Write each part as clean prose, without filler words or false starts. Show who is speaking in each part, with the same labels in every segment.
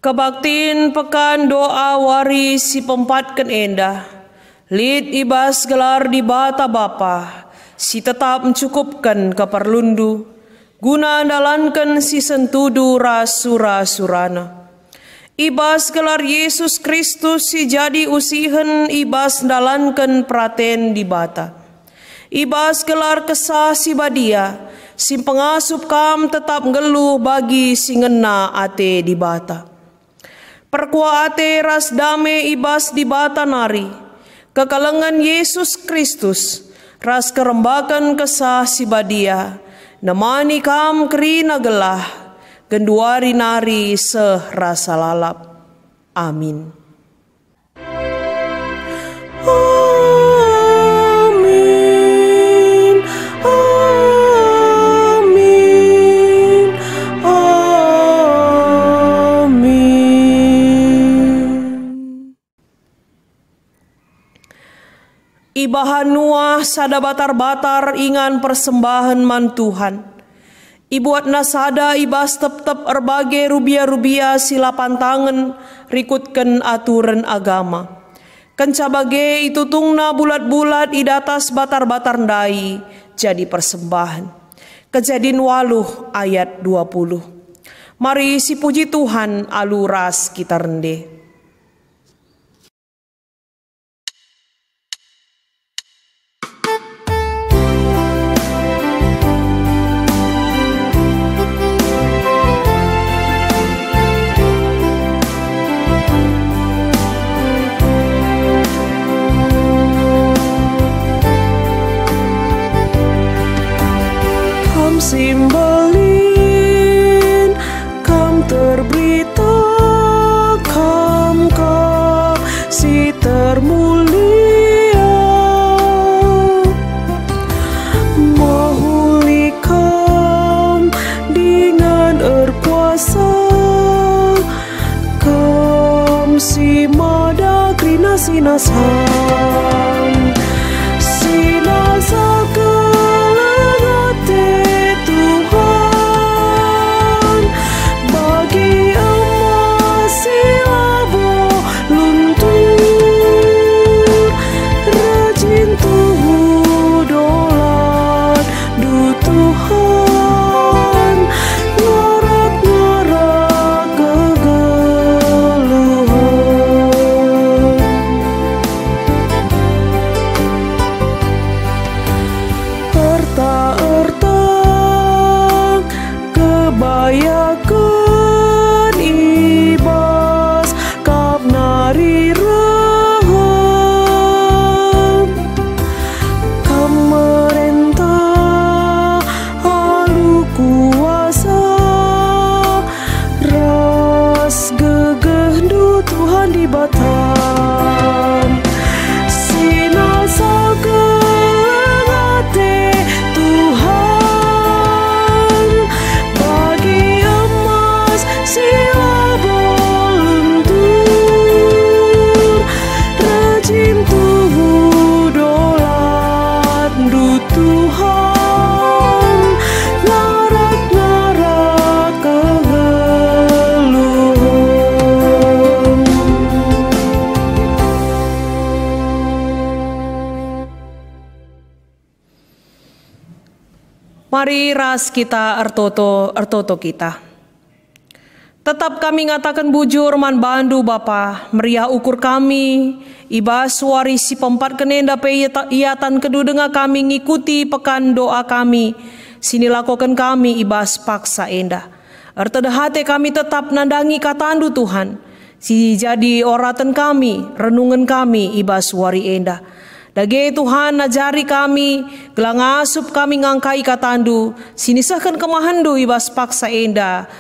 Speaker 1: Kebaktin pekan doa wari si pempatkan endah. Lid ibas gelar di bata bapa, si tetap mencukupkan keperlundu. Guna andalankan si sentudu rasura surana. Ibas gelar Yesus Kristus si jadi usihen ibas dalankan praten di bata. Ibas gelar kesah si badia, si pengasup kam tetap ngeluh bagi si ngena ate di bata. Perkua ate ras dame ibas di bata nari, kekalengan Yesus Kristus, ras kerembakan kesah si badia, namani kam kerina gelah, genduari nari serasa lalap. Amin. Ibahan nuah sada batar-batar ingan persembahan man Tuhan. Ibuat nasada ibas tep-tep erbage rubia-rubia sila pantangan rikutkan aturan agama. Kencabage itu tungna bulat-bulat idatas batar-batar ndai jadi persembahan. Kejadian 8 ayat 20. Mari si puji Tuhan aluras kita rende.
Speaker 2: Simbolin kam terberita, kam si termulia, mahuli kam dengan erkuasa, kam si mada krina sinasan, sinasa
Speaker 1: mari ras kita ertoto kita. Tetap kami ngatakan bujur man bandu Bapa, meriah ukur kami, ibas suari si pempat kenenda pe iatan kedu dengar kami ngikuti pekan doa kami, sini lakukan kami ibas paksa enda. Ertedahate kami tetap nandangi katandu Tuhan, si jadi oratan kami, renungan kami ibas suari enda. Dage Tuhan najari kami, gelang asup kami ngangkai katandu, sinisahkan kemahandu ibas paksa enda,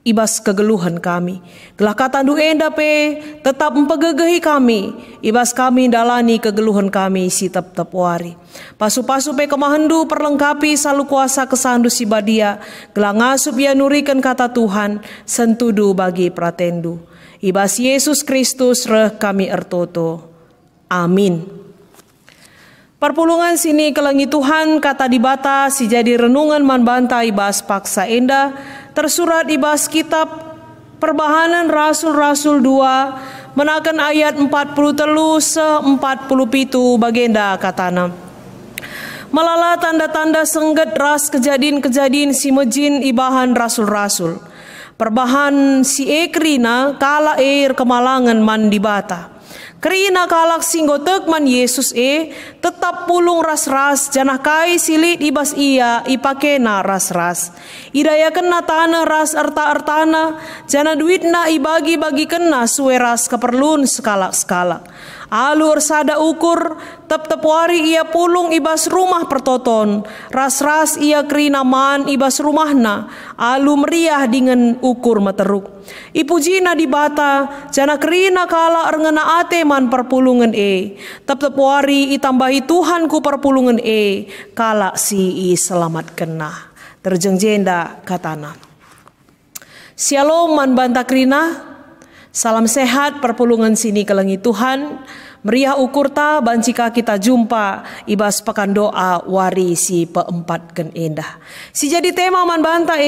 Speaker 1: ibas kegeluhan kami. Gelah katandu enda pe, tetap mempegegehi kami, ibas kami dalani kegeluhan kami si tep-tep wari. Pasu-pasu pe kemahandu perlengkapi salu kuasa kesandu si badia, gelang asup ya nurikan kata Tuhan, sentudu bagi pratendu. Ibas Yesus Kristus reh kami ertoto. Amin. Perpulungan sini kelengi Tuhan kata dibata si jadi renungan man banta ibas paksa enda tersurat ibas kitab Perbahanan Rasul-Rasul 2 menakan ayat 40 se-47 bagenda katana. Melala tanda-tanda sengget ras kejadian-kejadian si mejin ibahan rasul-rasul. Perbahan si ekrina kala kemalangan man dibata. Kerina kalak singgotek man Yesus tetap pulung ras-ras janah kai silit ibas ia ipakena ras-ras. Idaya kena tanah ras arta-artana jana duitna ibagi-bagi kena suwe ras keperluan sekalak-sekalak. Alur sada ukur tep wari ia pulung ibas rumah pertoton. Ras-ras ia kerina man ibas rumahna. Alu meriah dengan ukur materuk. Ipujina di bata jana kerina kala erngena ate man perpulungan Tep wari itambahi Tuhanku perpulungan kala si selamat kena. Terjengjenda katana. Shalom man banta kerina. Salam sehat perpulungan sini kelengi Tuhan. Meriah ukurta bancika kita jumpa ibas pekan doa wari si peempat gen endah. Si jadi tema man banta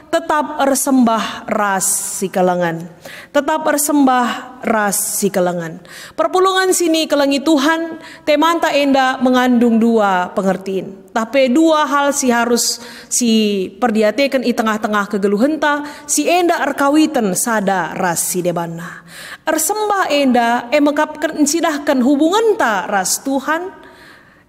Speaker 1: tetap ersembah ras si kelengan. Tetap ersembah ras si kelengan. Perpulungan sini kelengi Tuhan temanta endah mengandung dua pengertian. Tapi dua hal si harus si perdiatekan i tengah-tengah kegeluhenta si enda erkawitan sada ras si debana. Ersembah enda emekapkan encidahkan hubungan ta ras Tuhan.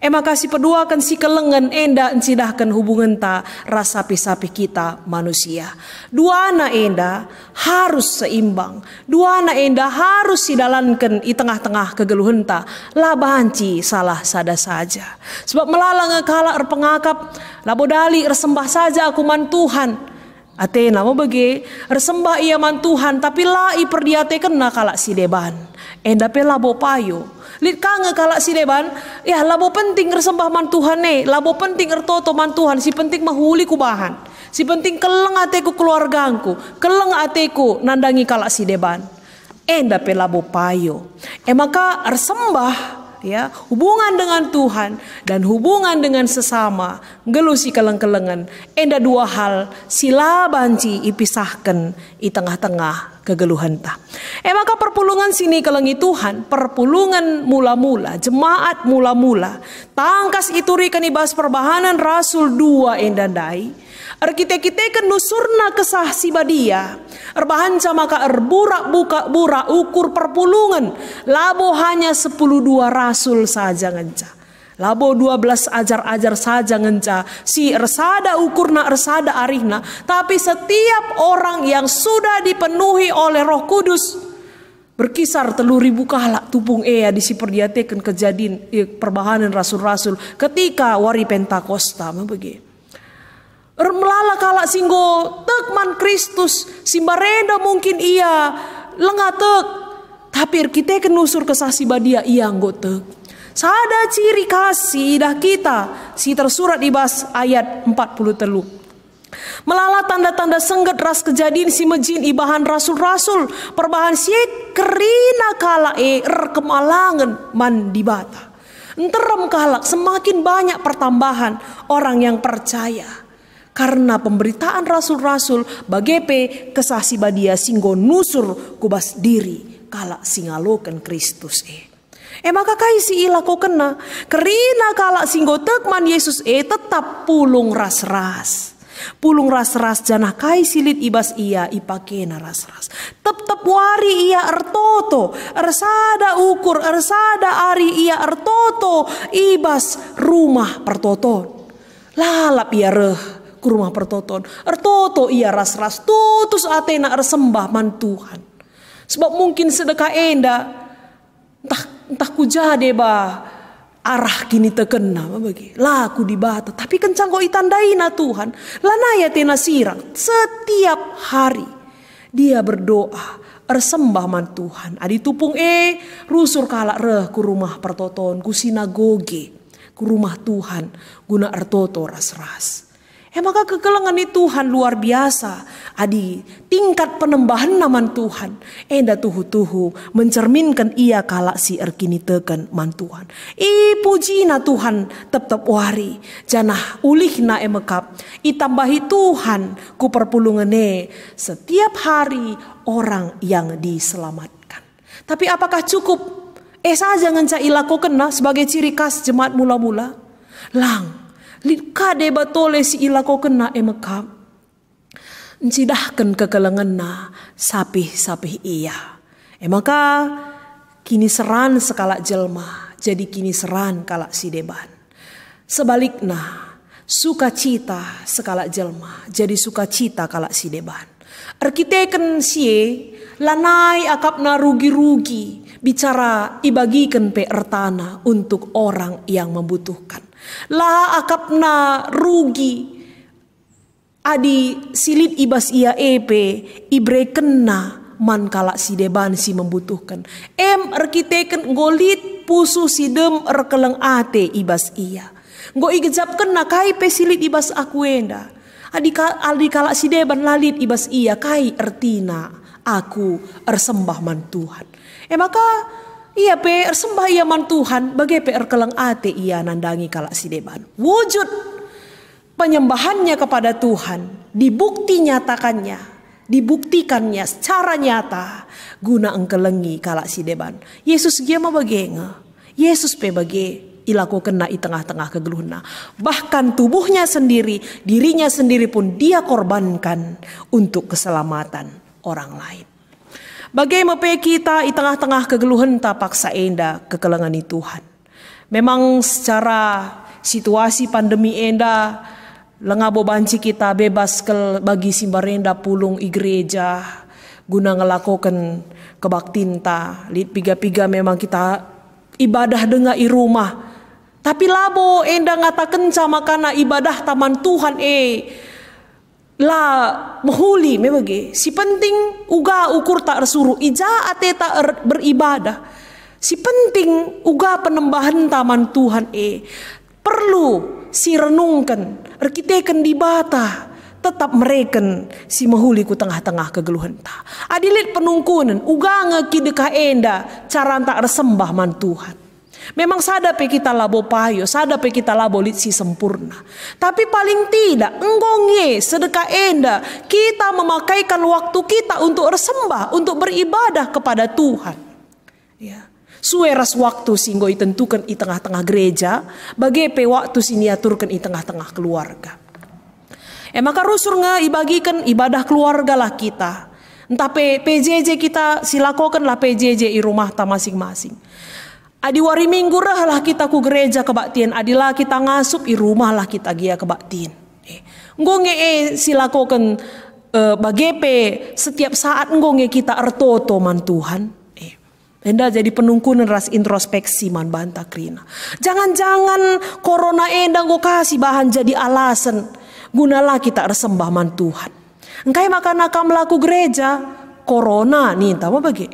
Speaker 1: Makasih peduakan si kelengan enda encidahkan hubungan ta ras sapi-sapi kita manusia. Duana enda harus seimbang. Duana enda harus sidalankan i tengah-tengah kegeluhan ta. Labanci salah sada saja. Sebab melalang kala erpengakap labodali ersembah saja aku man Tuhan. Atena mau bagi ersembah ia man Tuhan tapi la i perdiatekan na kala si deban. Enda pe labo payo. Lit kange kalak si deban, ya labo penting ersembah man Tuhan labo penting ertoto man Tuhan, si penting mahuli kubahan, si penting keleng ateku keluargaku, keleng ateku nandangi kalak si deban. Enda pe labo payo. Maka ersembah ya hubungan dengan Tuhan dan hubungan dengan sesama gelusi keleng-kelengan enda dua hal sila banci ipisahkan i tengah-tengah kegeluhan ta. Maka perpulungan sini kelengi Tuhan perpulungan mula-mula jemaat mula-mula tangkas iturikan ibas perbahanan Rasul 2 endandai arkite-kitekan nusurna kesah si badia erbahanca maka erburak buka ukur perpulungan labo hanya 12 rasul saja ngenca labo 12 ajar-ajar saja ngenca si ersada ukurna ersada arihna tapi setiap orang yang sudah dipenuhi oleh Roh Kudus berkisar 3.000 kalak tupung disiperdiatekan kejadian perbahanan rasul-rasul ketika wari Pentakosta begitu. Melala kalak singgo tekman Kristus simbarenda mungkin ia lengatek tapi kita kenusur kesasi badia ia anggotek sada ciri kasih dah kita si tersurat di bas ayat 40 telu melala tanda-tanda sengget ras kejadian si mejin ibahan rasul-rasul perbahan si kerina kala kemalangan man dibata enterem kalak semakin banyak pertambahan orang yang percaya. Karena pemberitaan rasul-rasul bagepe kesasi badia singgo nusur kubas diri kala singalokan Kristus maka kai si ilako kena kerina kala singgo tekman Yesus tetap pulung ras-ras janah kai silit ibas ia ipakena ras-ras tetap wari ia ertoto ersada ukur ersada ari ia ertoto ibas rumah pertoton lalap ia ke rumah pertoton ertoto ia ras-ras tutus atena ersembah man Tuhan sebab mungkin sedekah enda entah ku jade arah kini tekena bagi laku dibata tapi kencang kok itandaina Tuhan lanaya tena sirang setiap hari dia berdoa ersembah man Tuhan adi tupung rusur kalak ku rumah pertoton ku sinagoge ku rumah Tuhan guna ertoto ras-ras. Maka kekelengan Tuhan luar biasa. Adi tingkat penembahan naman Tuhan. Enda tuhu-tuhu mencerminkan ia kalak si erkini teken man Tuhan. Pujina Tuhan tetap wari. Janah ulihna emekap. Itambahi Tuhan ku perpulungane setiap hari orang yang diselamatkan. Tapi apakah cukup? Saja ngenca ilako kena sebagai ciri khas jemaat mula-mula? Lang. Kade batole si ilako kena emekap. Encidahkan kekelengan na sapih-sapih iya. Maka kini seran sekala jelma. Jadi kini seran kalak si deban. Sebaliknya sukacita sekala jelma. Jadi sukacita kalak si deban. Arkiteken sie lanai akapna rugi-rugi. Bicara ibagikan pe ertana untuk orang yang membutuhkan. La akapna rugi adi silit ibas ia ibre kena man kalak si deban si membutuhkan. Arkiteken golit pusu sidem erkeleng ate ibas ia. Go igejap kena kai pe silit ibas aku enda. Adi kalak si deban lalit ibas ia kai ertina aku ersembah man Tuhan. Maka ia pe ersembah ia man Tuhan bagai pe erkeleng ate ia nandangi kalak si deban. Wujud penyembahannya kepada Tuhan dibuktikannya secara nyata guna engkelengi kalak si deban. Yesus dia mah bagenge. Yesus pe bage ilaku kena di tengah-tengah kegeluhna. Bahkan tubuhnya sendiri, dirinya sendiri pun dia korbankan untuk keselamatan orang lain. Bagaimana kita di tengah-tengah kegeluhan paksa enda kekelengan Tuhan. Memang secara situasi pandemi enda lengabo banci kita bebas bagi simbarenda pulung i gereja guna ngelakukan kebaktinta. Lid piga-piga memang kita ibadah dengar i rumah. Tapi labo enda ngatakan sama kana ibadah taman Tuhan lah mahuli memang si penting uga ukur tak resuruh ija ate tak beribadah. Si penting uga penembahan taman Tuhan perlu si renungkan arkiteken di bata tetap mereken si mahuli ku tengah-tengah kegeluhan ta. Adilit penungkunan uga ngekideka enda cara tak resembah man Tuhan. Memang sada pe kita labo payo, sada pe kita labo lit si sempurna. Tapi paling tidak enggongye sedekah enda kita memakaikan waktu kita untuk bersembah, untuk beribadah kepada Tuhan. Ya. Sueras waktu singgo ditentukan di tengah-tengah gereja, bagai pe waktu sini aturkan di tengah-tengah keluarga. Maka rusur ibagikan ibadah keluarga lah kita. Entah PJJ kita silakokan lah PJJ di rumah ta masing-masing. Adi wari minggu lah kita ku gereja kebaktian. Adilah kita ngasup i rumah lah kita gia kebaktian. Ngonge silakokan bagepe setiap saat ngonge kita ertoto man Tuhan. Enda jadi penungkunan ras introspeksi man banta krina. Jangan-jangan corona enda ngo kasih bahan jadi alasan gunalah kita ersembah man Tuhan. Engkai makan nakam melaku gereja corona nih tahu bagi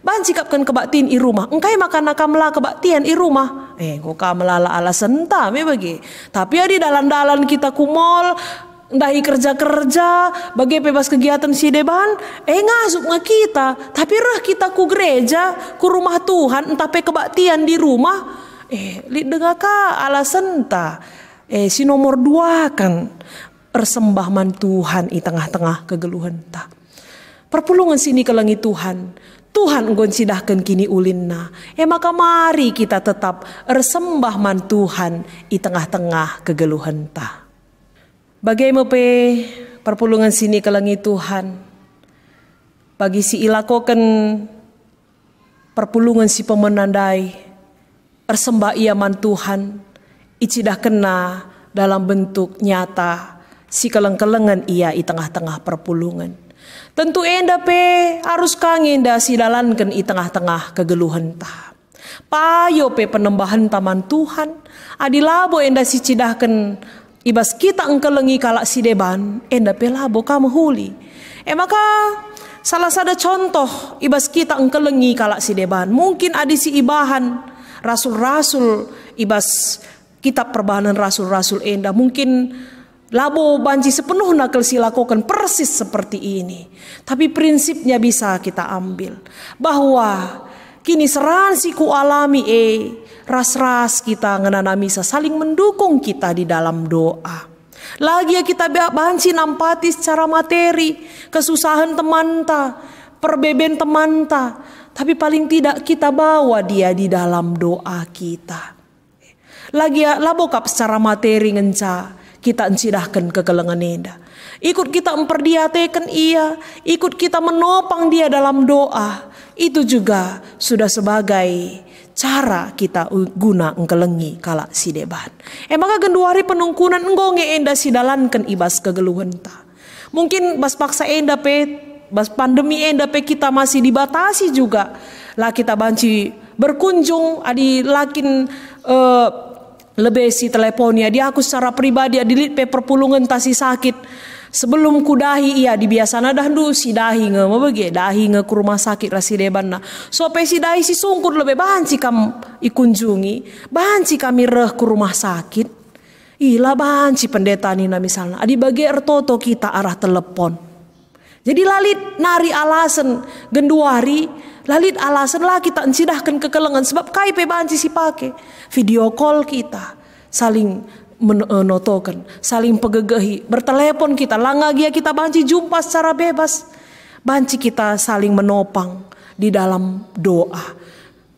Speaker 1: ban sikapkan kebaktian i rumah. Engkai makan nakam lah kebaktian i rumah. Ngo kamlala alasan ta me bagi. Tapi adi dalan-dalan kita kumol ndahi kerja-kerja bagi bebas kegiatan si deban ngasup nga kita tapi rah kita ku gereja ku rumah Tuhan entah pe kebaktian di rumah li dengaka alasan ta si nomor 2 kan persembah man Tuhan i tengah-tengah kegeluhan ta perpulungan sini kelengi Tuhan nggon sidahkan kini ulinna maka mari kita tetap ersembah man Tuhan i tengah-tengah kegeluhan ta. Bagaimana perpulungan sini kelengi Tuhan bagi si ilakokan perpulungan si pemenandai ersembah ia man Tuhan icidah kena dalam bentuk nyata si keleng-kelengan ia di tengah-tengah perpulungan. Tentu enda harus kangenda si dalankan di tengah-tengah kegeluhan ta. Payo penembahan taman Tuhan adilabo enda si cidahkan ibas kita engkelengi kalak si deban enda pelabo kamu huli. Maka salah satu contoh ibas kita engkelengi kalak si deban mungkin ada si ibahan rasul-rasul ibas kitab perbahanan rasul-rasul enda mungkin Labo banci sepenuhnya kelsi lakukan persis seperti ini. Tapi prinsipnya bisa kita ambil. Bahwa kini seransi ku alami ras-ras kita ngenanami saling mendukung kita di dalam doa. Lagi ya kita banci nampati secara materi. Kesusahan teman ta, perbeben teman ta. Tapi paling tidak kita bawa dia di dalam doa kita. Lagi ya labokap secara materi ngenca. Kita encidahkan kekelengan enda. Ikut kita memperdiatekan ia. Ikut kita menopang dia dalam doa. Itu juga sudah sebagai cara kita guna engkelengi kala si deban. Maka genduari penungkunan enggonge enda sidalankan ibas kegeluhan ta. Mungkin bas paksa enda bas pandemi enda kita masih dibatasi juga. Lah kita banci berkunjung adi lakin lebih si teleponnya dia aku secara pribadi adilit pe perpulungan tasi sakit sebelum kudahi ia dibiasana dah du si dahi nge mabege dahi nge ke rumah sakit rasi deban na so pe si dahi si sungkur lebih banci kam ikunjungi banci kami reh ke rumah sakit ila banci pendeta nina misalnya adi bagi ertoto kita arah telepon jadi lalit nari alasan genduari lalit alasan lah kita encidahkan kekelengan sebab kai pe banci si pake video call kita saling menotokan saling pegegehi bertelepon kita langagia kita banci jumpa secara bebas banci kita saling menopang di dalam doa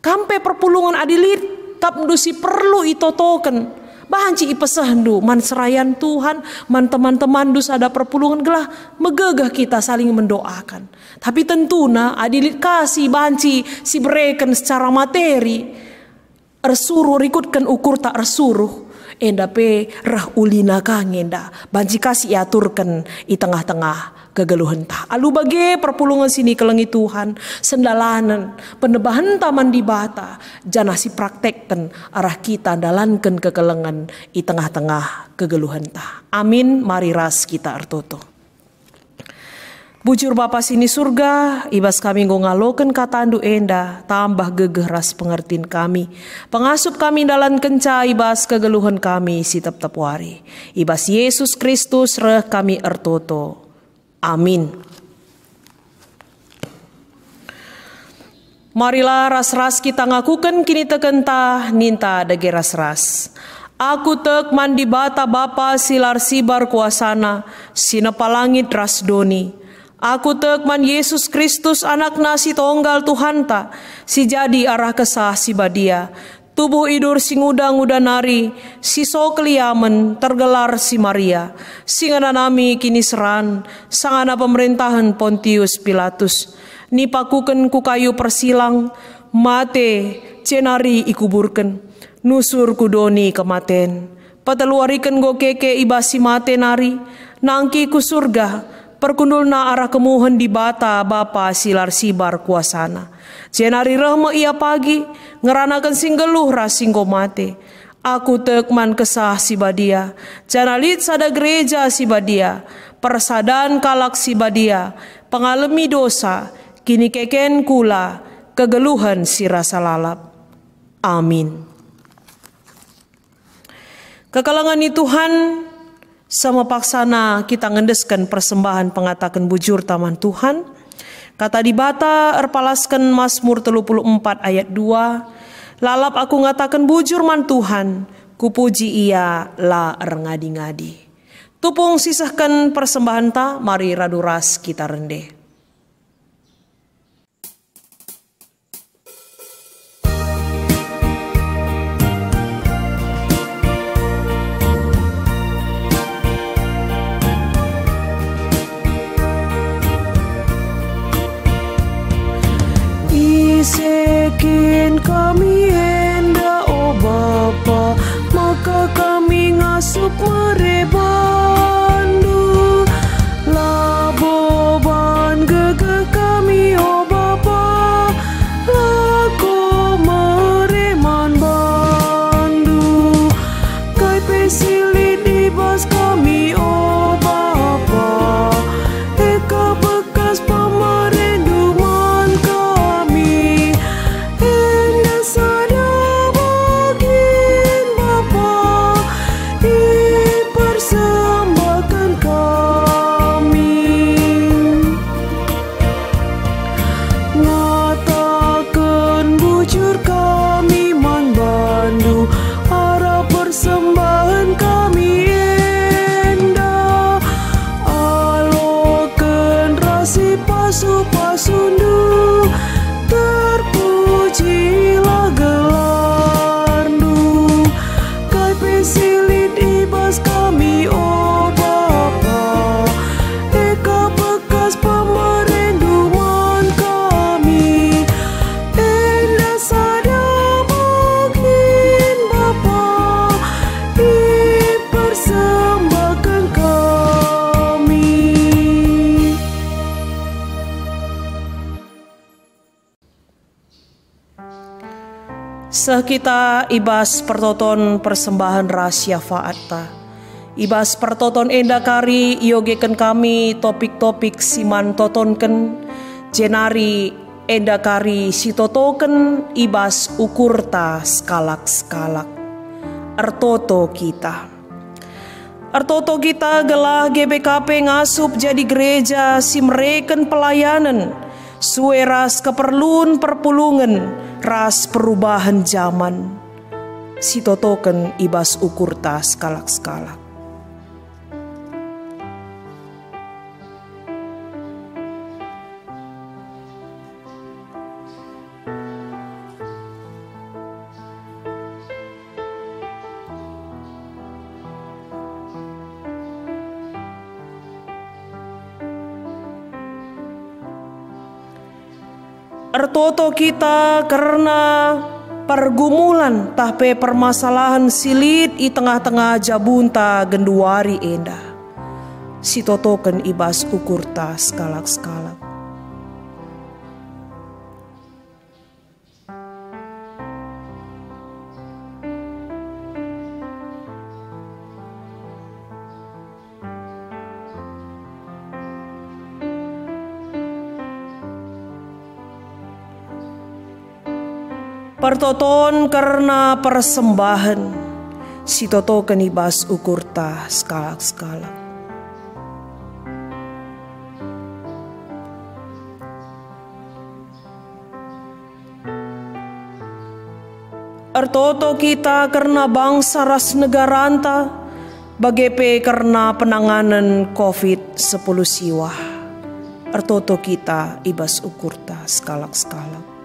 Speaker 1: kampe perpulungan adilit tap dusi perlu itotokan banci ipesahandu man serayan Tuhan man teman-teman dus ada perpulungan gelah megegah kita saling mendoakan. Tapi tentuna adilit kasih banci si bereken secara materi ersuruh rikutkan ukur tak ersuruh enda pe rah ulina kang enda banci kasih aturkan i tengah-tengah kegeluhan ta alu bage perpulungan sini kelengi Tuhan sendalanan penebahan taman di bata jana si praktekkan arah kita dalankan kekelengan i tengah-tengah kegeluhan ta amin mari ras kita artoto. Bujur Bapa sini surga, ibas kami ngaloken katandu enda, tambah gegeh ras pengertiin kami. Pengasup kami dalam kenca ibas kegeluhan kami si tep-tep wari. Ibas Yesus Kristus reh kami ertoto. Amin. Marilah ras-ras kita ngakuken kini tekentah ninta dage ras-ras. Aku tek mandi bata Bapa silar sibar kuasana, sinepalangit ras doni. Aku tek man Yesus Kristus anak nasi tonggal Tuhan ta, si jadi arah kesah si badia. Tubuh idur si nguda-nguda nari, si sokliamen tergelar si Maria. Singana nami kini seran, sangana pemerintahan Pontius Pilatus. Nipakuken ku kayu persilang, mate cenari ikuburken. Nusur kudoni kematen, pateluariken go keke ibasi mate nari, nangki ku surga. Perkundul na arah kemuhen di bata Bapa silar sibar kuasana. Jenari rahma ia pagi, ngeranakan singgeluh rasinggo mate. Aku tekman kesah si badia, janalit sada gereja si badia, persadaan kalak si badia, pengalami dosa, kini keken kula, kegeluhan si rasa lalap. Amin. Kekalangan ni Tuhan, sama paksana kita ngendeskan persembahan pengatakan bujur taman Tuhan. Kata di bata erpalaskan Mazmur 34 ayat 2. Lalap aku ngatakan bujur man Tuhan, kupuji ia la ngadi-ngadi. Tupung sisahkan persembahan ta, mari raduras kita rende.
Speaker 2: Isekin kami enda oh Bapa, maka kami ngasup merebandu. Laboban gegeh kami oh Bapa, lako mereman bandu. Kai pesili dibas kami oh Bapa, eka bekas pemarenduman kami. Enda sada bagin Bapa, di persembahan
Speaker 1: Sekita ibas pertoton persembahan rahasia fa'ata. Ibas pertoton enda kari iogeken kami topik-topik siman totonken. Jenari enda kari sitotoken ibas ukurta skalak-skalak. Artoto kita. Artoto kita gelah GBKP ngasup jadi gereja simreken pelayanan. Sue ras keperluan perpulungan, ras perubahan zaman. Sitotoken ibas ukurta skalak-skalak. Artoto kita karena pergumulan tahpe permasalahan silit i tengah-tengah jabunta genduari enda. Sitotoken ibas ukurta skalak-skalak. Pertoton karena persembahan, sitotoken ibas ukurta skalak-skalak. Artoto kita karena bangsa ras negara anta, bagepe karena penanganan COVID-10 siwah. Artoto kita ibas ukurta skalak-skalak.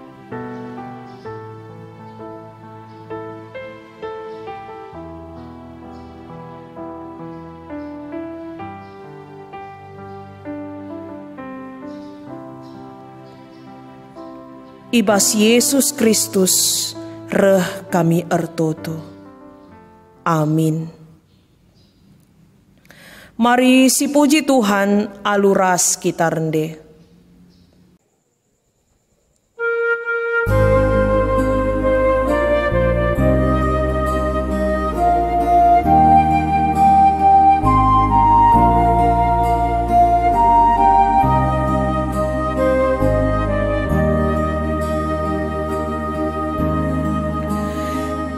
Speaker 1: Ibas Yesus Kristus reh kami artoto. Amin. Mari si puji Tuhan aluras kita rende.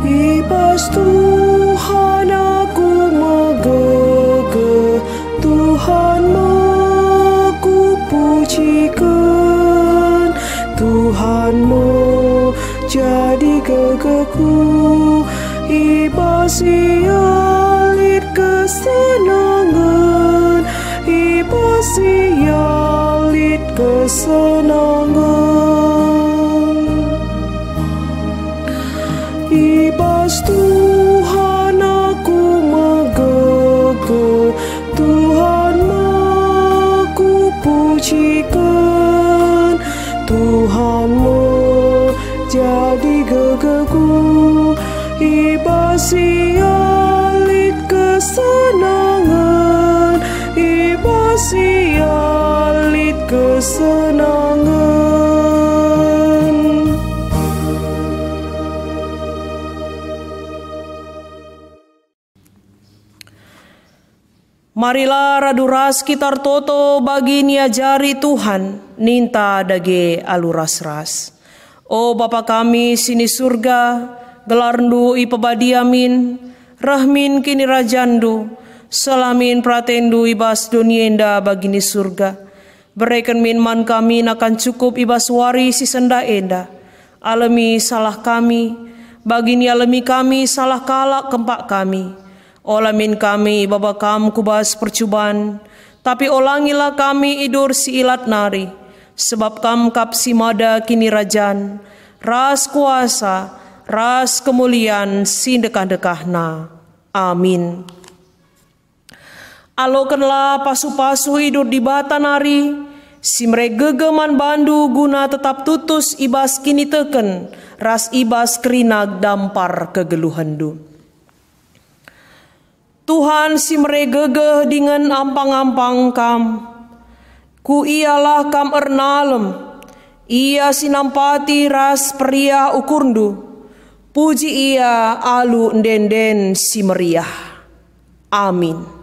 Speaker 2: Ibas Tuhan aku megege, Tuhan aku pujikan, Tuhanmu jadi gegeku. Ibas ialit kesenangan, ibas ialit kesenangan. Ibas Tuhan aku megege, Tuhan aku pujikan, Tuhanmu jadi gegeku. Ibas ialit kesenangan, ibas ialit kesenangan.
Speaker 1: Marilah raduras kitar toto bagi niajari Tuhan, ninta dage aluras ras. O Bapa kami sini surga, gelarndu ipabadiamin, rahmin kini rajandu, salamin pratendu ibas donienda bagini surga. Berikan min man kami akan cukup ibas wari si senda enda. Alami salah kami, bagini alami kami salah kalak kempak kami. Olamin kami baba kam kubas percubaan, tapi olangilah kami idur si ilat nari, sebab kam kap si mada kini rajan, ras kuasa, ras kemuliaan si dekah-dekahna. Amin. Alokanlah pasu-pasu idur di bata nari, si mregegeman bandu guna tetap tutus ibas kini teken, ras ibas kerinag dampar kegeluhandu. Tuhan si meregegeh dengan ampang-ampang kam. Ku ialah kam ernalem. Ia sinampati ras pria ukurndu, puji ia alu ndenden si meriah. Amin.